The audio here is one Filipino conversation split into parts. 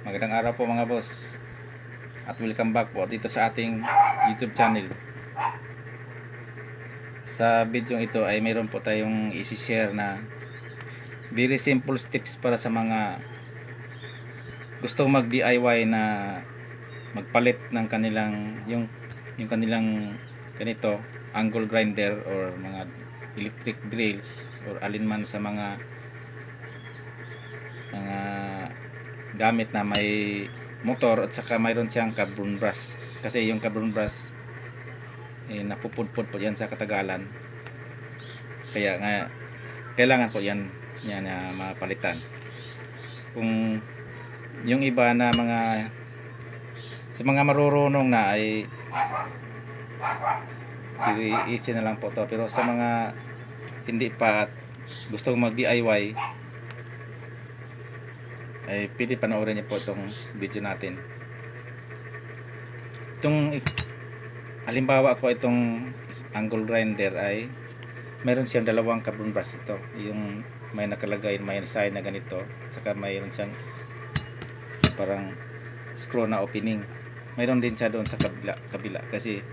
Magandang araw po mga boss at welcome back po dito sa ating YouTube channel. Sa video ito ay mayroon po tayong i-share na very simple steps para sa mga gustong mag DIY na magpalit ng kanilang yung kanilang ganito angle grinder or mga electric drills or alinman sa mga gamit na may motor at saka mayroon siyang carbon brush, kasi yung carbon brush napupudpud po yan sa katagalan, kaya nga kailangan po yan na mapalitan. Kung yung iba na sa mga marurunong na ay very easy na lang po to, pero sa mga hindi pa at gustong mag DIY ay pwede panoorin niyo po itong video natin. Halimbawa ko itong angle grinder ay mayroon siyang dalawang carbon brush. Ito yung may nakalagay, may sign na ganito, saka mayroon siyang parang screw na opening. Mayroon din siya doon sa kabila kasi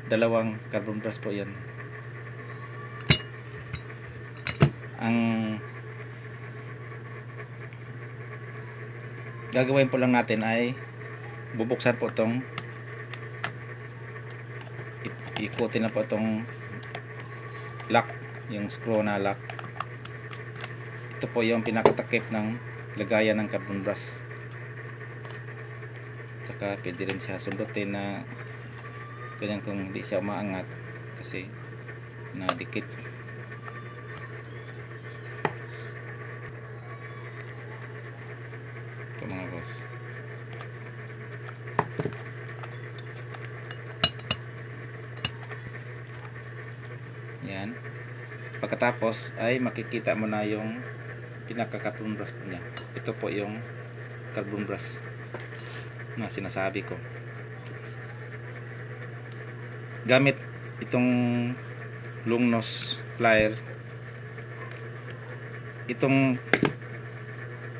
dalawang carbon brush po yan. Ang gagawin po lang natin ay bubuksan po itong, ikutin na po itong lock, yung screw na lock. Ito po yung pinakatakip ng lagayan ng carbon brush. Saka pwede rin siya sundutin na ganyan kung hindi siya umaangat kasi nadikit. Ito mga boss. Yan. Pagkatapos ay makikita mo na yung pinaka-carbon brush po niya. Ito po yung carbon brush na sinasabi ko. Gamit itong long nose plier, itong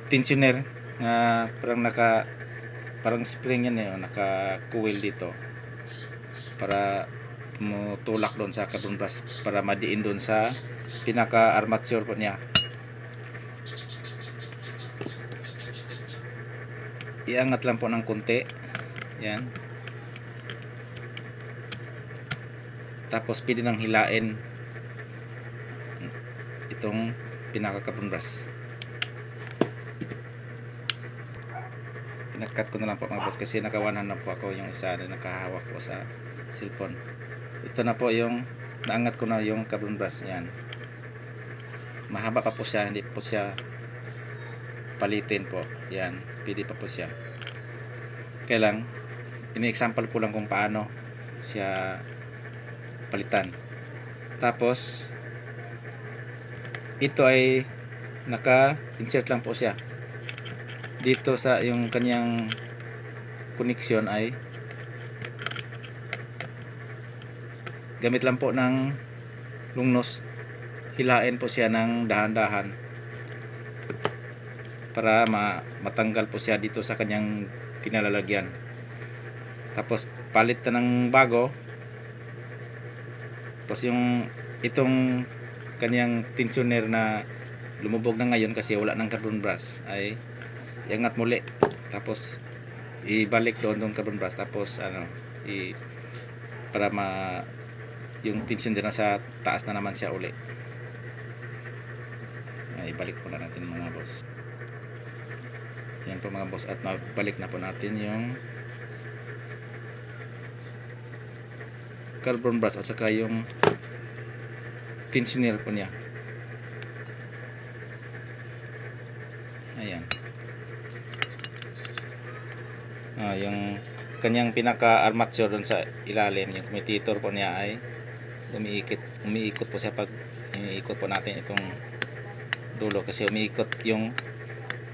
tensioner na parang spring yan naka-coil dito para tumutulak doon sa carbon brush para madiin doon sa pinaka armature po niya. Iangat lang po ng konti yan, tapos pwede nang hilain itong pinaka carbon brush. Pinakat ko na lang po mga boss kasi nakawanan na po ako yung isa na nakahawak po sa cellphone. Ito na po yung naangat ko na yung carbon brush. Yan, mahaba pa po siya, hindi po siya palitin po. Yan, pwede pa po siya. Kaya lang ini-example ko lang kung paano siya palitan. Tapos ito ay naka-insert lang po siya dito sa yung kanyang connection, ay gamit lang po ng long nose, hilain po siya ng dahan-dahan para matanggal po siya dito sa kanyang kinalalagyan. Tapos palit na ng bago. Tapos itong kanyang tensioner na lumubog na ngayon kasi wala ng carbon brush ay iangat muli, tapos ibalik doon carbon brush, tapos para yung tension din sa taas na naman siya uli. Ibalik po na natin mga boss. Yan po mga boss, at mabalik na po natin yung carbon brush at saka yung tensioner po niya. Ayan. Yung kanyang pinaka armature doon sa ilalim, yung commutator po niya ay umiikot po siya pag iniikot po natin itong dulo kasi umiikot yung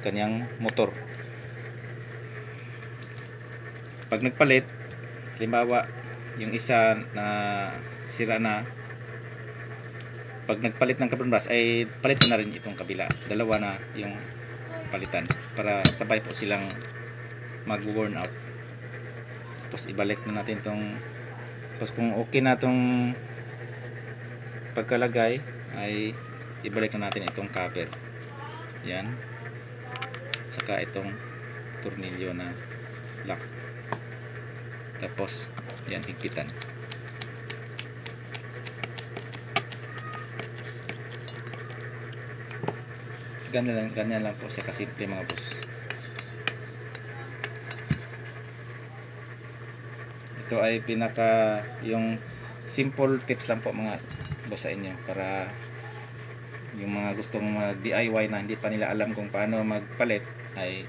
kanyang motor. Pag nagpalit, halimbawa yung isa na sira na, pag nagpalit ng carbon brush ay palitan na rin itong kabila, dalawa na yung palitan para sabay po silang mag-worn out. Tapos ibalik na natin tong, tapos kung okay na tong pagkalagay ay ibalik na natin itong cover. Yan. Saka itong tornilyo na lock. Tapos yan, higpitan. Ganyan lang po siya kasimple mga boss. Ito ay yung simple tips lang po mga boss sa inyo, para yung mga gustong mag DIY na hindi pa nila alam kung paano magpalit ay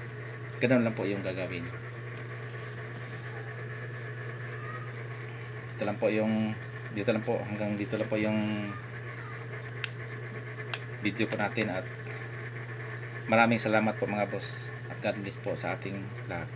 ganoon lang po yung gagawin. Dito lang po hanggang dito lang po yung video po natin, at maraming salamat po mga boss, at God bless po sa ating lahat.